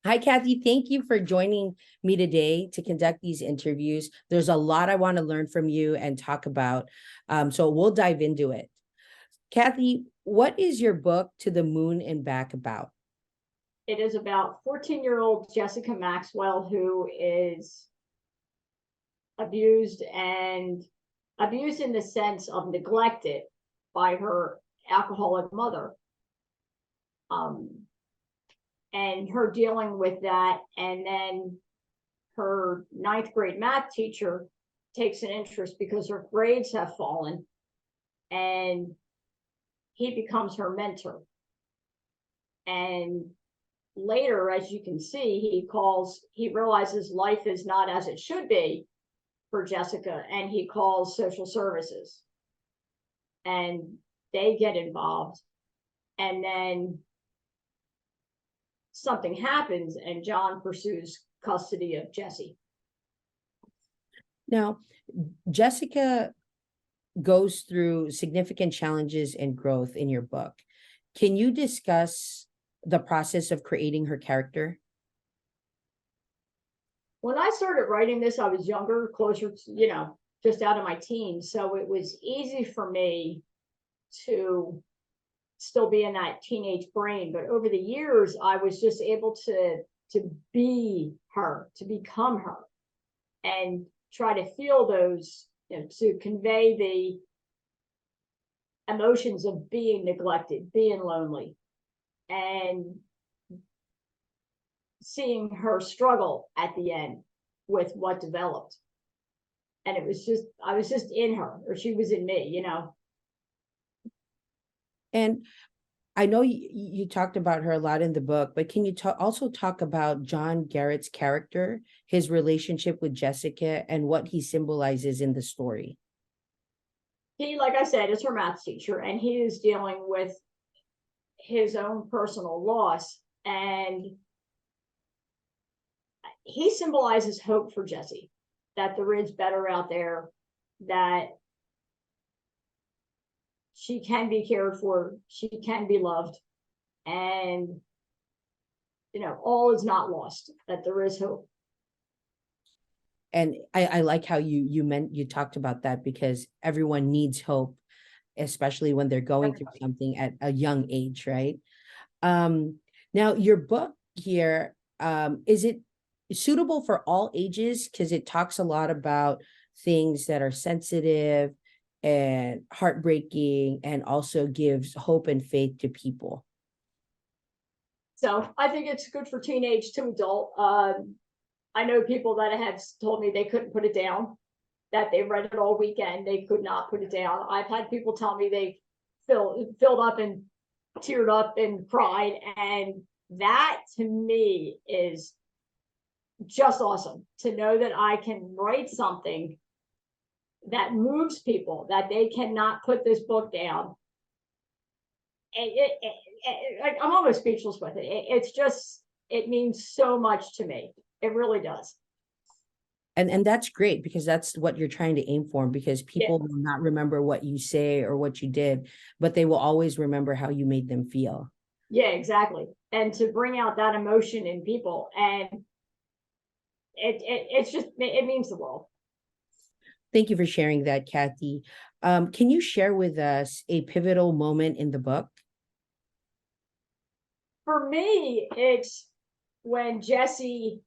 Hi, Kathi. Thank you for joining me today to conduct these interviews. There's a lot I want to learn from you and talk about. So we'll dive into it. Kathi, what is your book To the Moon and Back about? It is about 14-year-old Jessica Maxwell, who is abused in the sense of neglected by her alcoholic mother. And her dealing with that, and then her ninth grade math teacher takes an interest because her grades have fallen, and he becomes her mentor. And later, as you can see, he realizes life is not as it should be for Jessica, and he calls social services, and they get involved. And then something happens, and John pursues custody of Jessie. Now, Jessica goes through significant challenges and growth in your book. Can you discuss the process of creating her character? When I started writing this, I was younger, closer to, just out of my teens. So it was easy for me to still be in that teenage brain. But over the years, I was just able to be her, to become her, and try to feel those, to convey the emotions of being neglected, being lonely, and seeing her struggle at the end with what developed. And I was just in her, or she was in me. And I know you talked about her a lot in the book, but can you also talk about John Garrett's character, his relationship with Jessica, and what he symbolizes in the story? He, like I said, is her math teacher, and he is dealing with his own personal loss, and he symbolizes hope for Jessie, that there is better out there, that she can be cared for, she can be loved, and all is not lost, that there is hope. And I like how you talked about that, because everyone needs hope, especially when they're going through something at a young age, right? Now your book here, is it suitable for all ages? Because it talks a lot about things that are sensitive and heartbreaking, and also gives hope and faith to people. So I think it's good for teenage to adult. I know people that have told me they couldn't put it down, that they read it all weekend, they could not put it down. I've had people tell me they filled up and teared up and cried, and that to me is just awesome, to know that I can write something that moves people, that they cannot put this book down. And I'm almost speechless with it. It's just, it means so much to me. It really does. And that's great, because that's what you're trying to aim for, because people will not remember what you say or what you did, but they will always remember how you made them feel. Yeah, exactly. And to bring out that emotion in people, and it means the world. Thank you for sharing that, Kathi. Can you share with us a pivotal moment in the book? For me, it's when Jessie,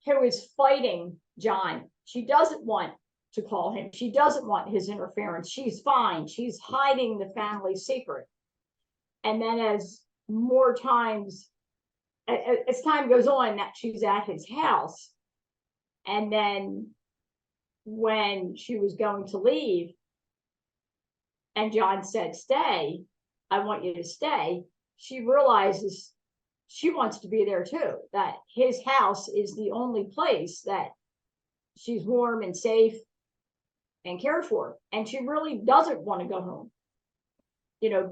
who is fighting John, she doesn't want to call him. She doesn't want his interference. She's fine. She's hiding the family secret. And then as time goes on, that she's at his house. And then when she was going to leave, and John said, "Stay, I want you to stay," she realizes she wants to be there too, that his house is the only place that she's warm and safe and cared for. And she really doesn't want to go home,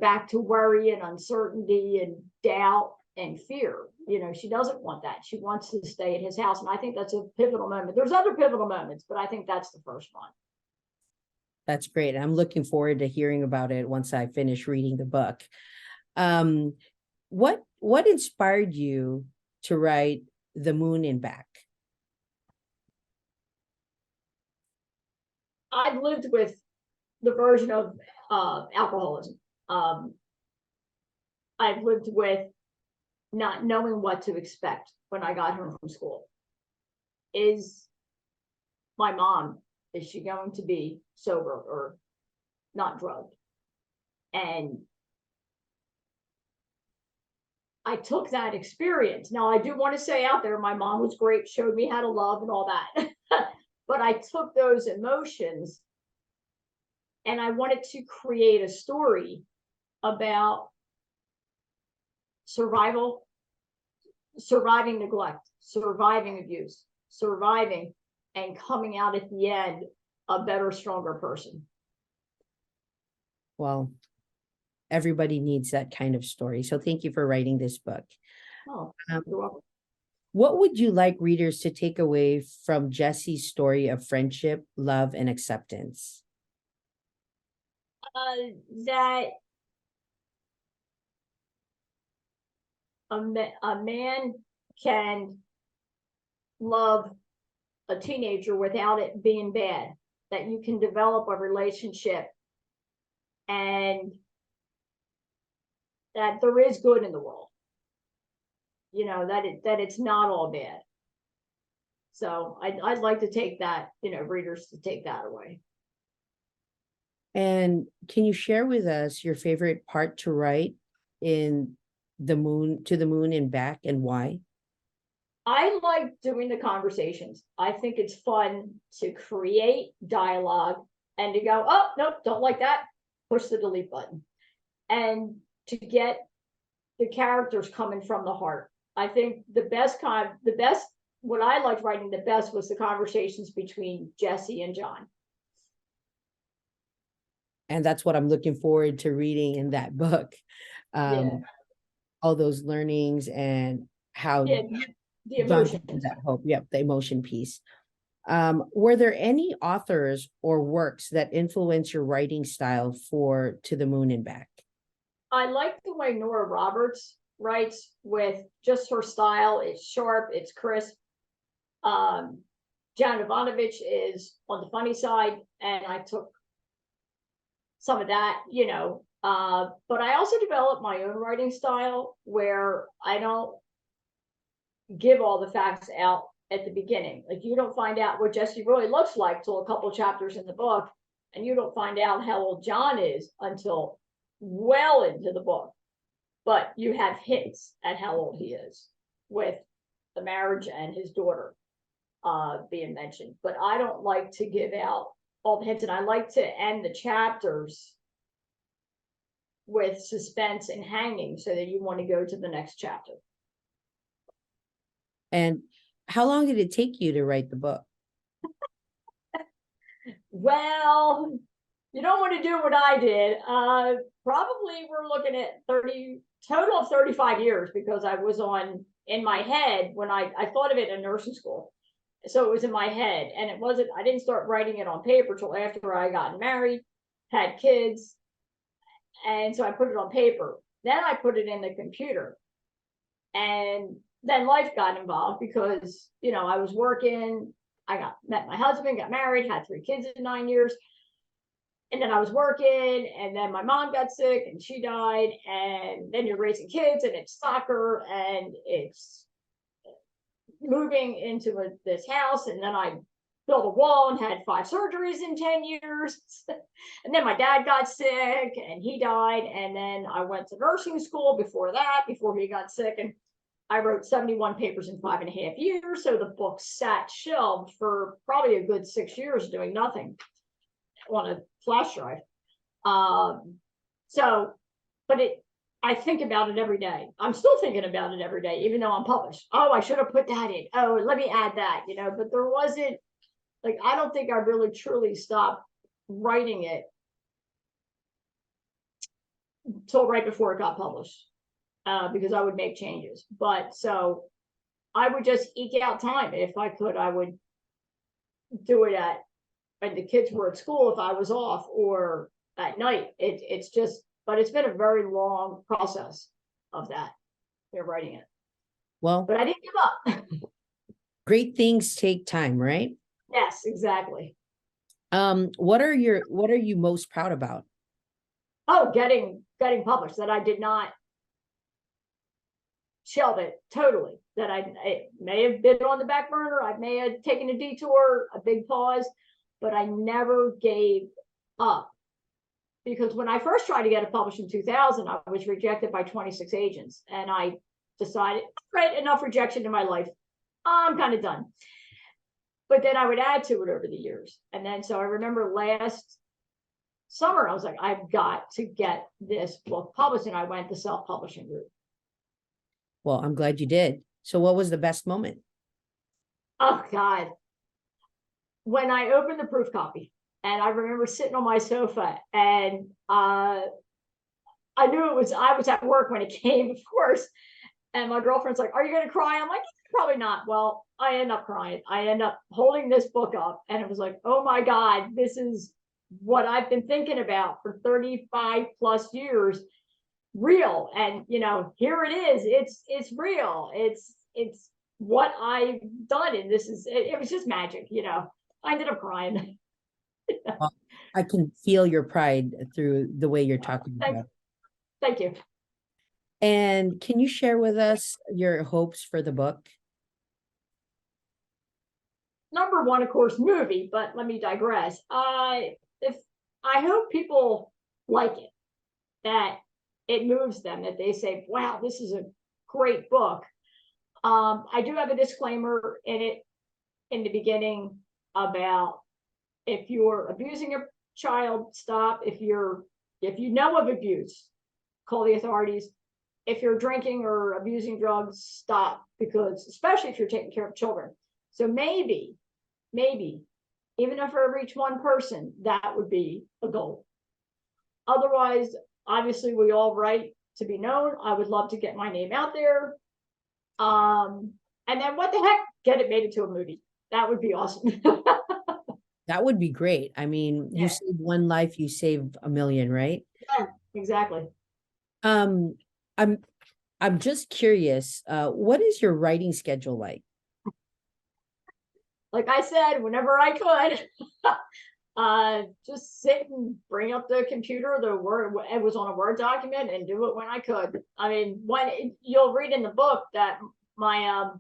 back to worry and uncertainty and doubt and fear. She doesn't want that. She wants to stay at his house. And I think that's a pivotal moment. There's other pivotal moments, but I think that's the first one. That's great. I'm looking forward to hearing about it once I finish reading the book. What inspired you to write the Moon and Back? I've lived with the version of alcoholism. I've lived with not knowing what to expect when I got home from school. Is my mom, is she going to be sober or not drugged? And I took that experience. Now, I do want to say out there, my mom was great, showed me how to love and all that. But I took those emotions and I wanted to create a story about survival, surviving neglect, surviving abuse, surviving, and coming out at the end a better, stronger person. Well, everybody needs that kind of story. So thank you for writing this book. Oh, you're welcome. What would you like readers to take away from Jessie's story of friendship, love, and acceptance? That a man can love a teenager without it being bad, that you can develop a relationship and that there is good in the world, you know, that it's not all bad. So I'd like to take that, you know, readers to take that away. And can you share with us your favorite part to write in the Moon, To the Moon and Back, and why? I like doing the conversations. I think it's fun to create dialogue and to go, oh, nope, don't like that. Push the delete button. And to get the characters coming from the heart. I think the best, what I liked writing the best was the conversations between Jessie and John. And that's what I'm looking forward to reading in that book. Yeah. All those learnings and how Yeah, the John emotion. finds that hope. Yep, the emotion piece. Were there any authors or works that influence your writing style for To the Moon and Back? I like the way Nora Roberts writes with just her style. It's sharp, it's crisp. Jan Ivanovich is on the funny side, and I took some of that, you know. But I also developed my own writing style where I don't give all the facts out at the beginning. Like, you don't find out what Jessie really looks like till a couple chapters in the book, and you don't find out how old John is until well into the book. But you have hints at how old he is with the marriage and his daughter being mentioned. But I don't like to give out all the hints, and I like to end the chapters with suspense and hanging so that you want to go to the next chapter. And how long did it take you to write the book? Well, you don't want to do what I did. Probably we're looking at total of 35 years, because I was in my head when I thought of it in nursing school. So it was in my head, and I didn't start writing it on paper till after I got married, had kids. And so I put it on paper. Then I put it in the computer. And then life got involved because, you know, I was working. I met my husband, got married, had 3 kids in 9 years. And then I was working, and then my mom got sick and she died. And then you're raising kids, and it's soccer, and it's moving into this house. And then I built a wall and had 5 surgeries in 10 years. And then my dad got sick and he died. And then I went to nursing school before he got sick. And I wrote 71 papers in 5.5 years. So the book sat shelved for probably a good 6 years doing nothing on a flash drive. I think about it every day. I'm still thinking about it every day, even though I'm published. Oh, I should have put that in. Oh, let me add that, you know, but there wasn't, like, I don't think I really truly stopped writing it until right before it got published, because I would make changes. But so I would just eke out time. If I could, I would do it when the kids were at school, if I was off, or at night. But it's been a very long process of that, writing it. Well, but I didn't give up. Great things take time, right? Yes, exactly. What are you most proud about? Oh, getting published, that I did not shelve it totally, that I may have been on the back burner, I may have taken a detour, a big pause, but I never gave up. Because when I first tried to get it published in 2000, I was rejected by 26 agents, and I decided, great, enough rejection in my life, I'm kind of done. But then I would add to it over the years. And then, so I remember last summer, I was like, I've got to get this book published. And I went the self-publishing route. Well, I'm glad you did. So what was the best moment? Oh, God. When I opened the proof copy, and I remember sitting on my sofa, and I knew I was at work when it came, of course. And my girlfriend's like, are you going to cry? I'm like, probably not. Well, I end up crying. I end up holding this book up, and it was like, oh my God, this is what I've been thinking about for 35 plus years, real. And, here it is. It's real. It's what I've done. And this is, it was just magic, I ended up crying. Well, I can feel your pride through the way you're talking about it. Thank you. And can you share with us your hopes for the book? Number one, of course, movie, but let me digress. If I hope people like it, that it moves them, that they say, wow, this is a great book. I do have a disclaimer in it in the beginning about, if you're abusing a child, stop. If you know of abuse, call the authorities. If you're drinking or abusing drugs, stop, because especially if you're taking care of children. So maybe, even if I reach one person, that would be a goal. Otherwise, obviously, we all write to be known. I would love to get my name out there. And then what the heck, get it made into a movie. That would be awesome. That would be great. I mean, you save one life, you save a million, right? Yeah, exactly. Um, I'm just curious, what is your writing schedule like? Like I said, whenever I could, just sit and bring up the computer, the Word, it was on a Word document, and do it when I could. I mean, you'll read in the book that my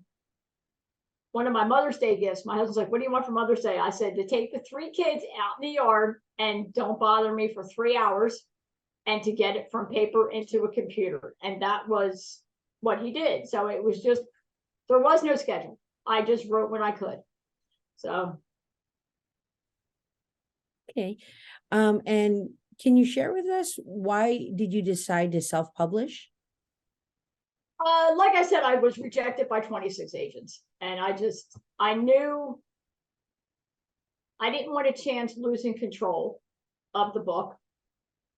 one of my Mother's Day gifts, my husband's like, what do you want for Mother's Day? I said, to take the 3 kids out in the yard and don't bother me for 3 hours, and to get it from paper into a computer. And that was what he did. So it was just, there was no schedule. I just wrote when I could. So. Okay. And can you share with us, why did you decide to self-publish? Like I said, I was rejected by 26 agents, and I knew I didn't want a chance losing control of the book,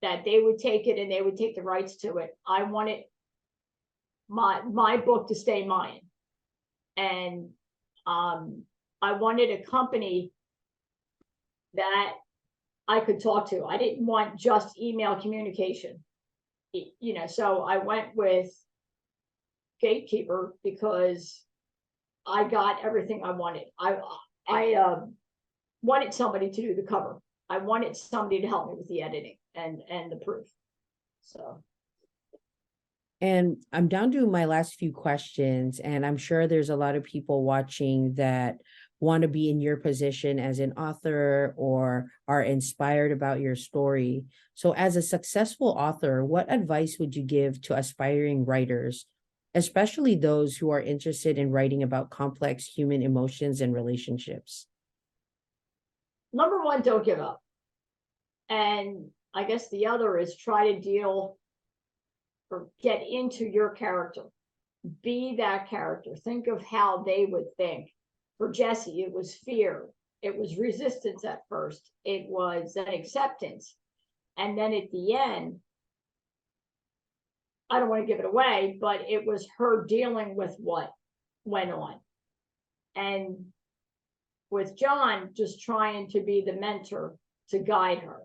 that they would take it and they would take the rights to it. I wanted my book to stay mine. And I wanted a company that I could talk to. I didn't want just email communication. So I went with Gatekeeper because I got everything I wanted. I wanted somebody to do the cover. I wanted somebody to help me with the editing and the proof. So. And I'm down to my last few questions, and I'm sure there's a lot of people watching that want to be in your position as an author or are inspired about your story. So as a successful author, what advice would you give to aspiring writers, especially those who are interested in writing about complex human emotions and relationships? Number one, don't give up. And I guess the other is try to deal or get into your character. Be that character. Think of how they would think. For Jesse, it was fear. It was resistance at first. It was an acceptance. And then at the end, I don't want to give it away, but it was her dealing with what went on. And with John, just trying to be the mentor to guide her,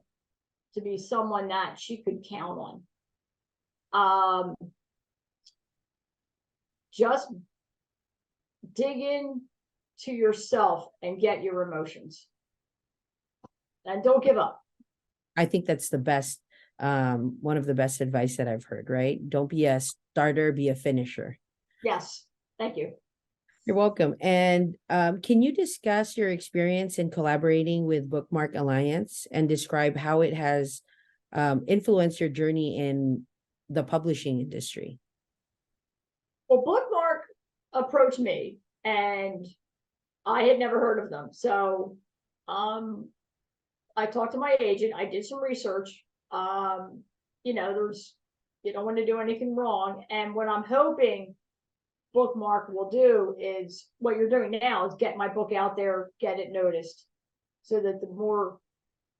to be someone that she could count on. Just dig in to yourself and get your emotions. And don't give up. I think that's the best, one of the best advice that I've heard, right? Don't be a starter, be a finisher. Yes. Thank you. You're welcome. And can you discuss your experience in collaborating with Bookmark Alliance and describe how it has influenced your journey in the publishing industry? Well, Bookmark approached me and I had never heard of them. So I talked to my agent, I did some research. You know, you don't want to do anything wrong. And what I'm hoping Bookmark will do is what you're doing now is get my book out there, get it noticed, so that the more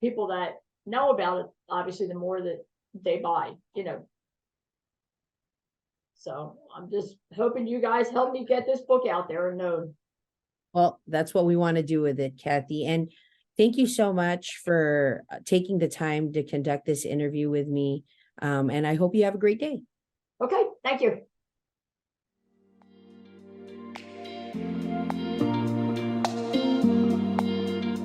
people that know about it, obviously the more that they buy, you know. So I'm just hoping you guys help me get this book out there and known. Well, that's what we want to do with it, Kathi. And thank you so much for taking the time to conduct this interview with me. And I hope you have a great day. Okay, thank you.